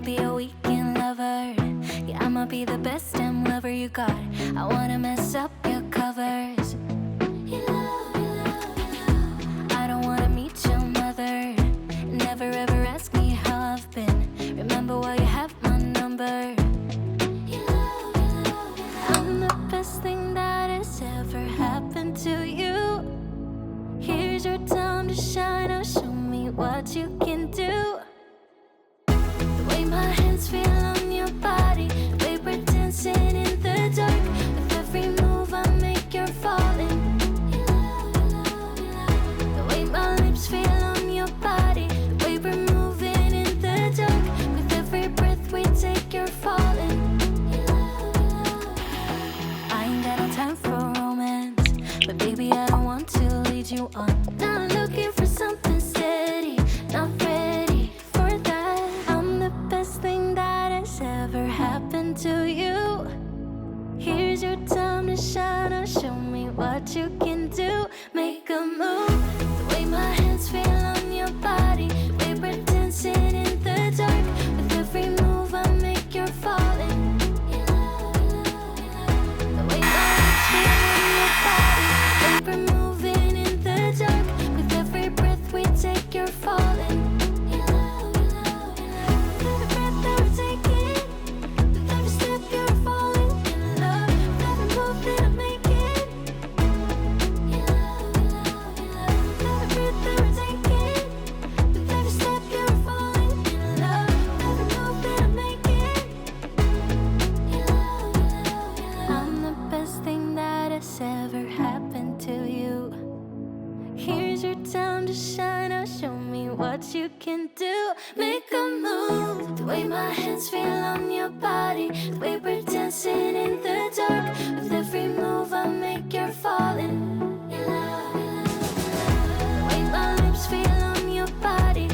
be a weekend lover. Yeah, I'ma be the best damn lover you got. I wanna mess up your covers. I don't wanna meet your mother. Never ever ask me how I've been. Remember why you have my number. I'm the best thing that has ever happened to you. Here's your time to shine. Now show me what you can do. The way my hands feel on your body, the way we're dancing in the dark. With every move I make, you're falling. The way my lips feel on your body, the way we're moving in the dark. can do. Make a move. The way my hands feel on your body, the way we're dancing in the dark. With every move I make, you're falling in love. The way my lips feel on your body,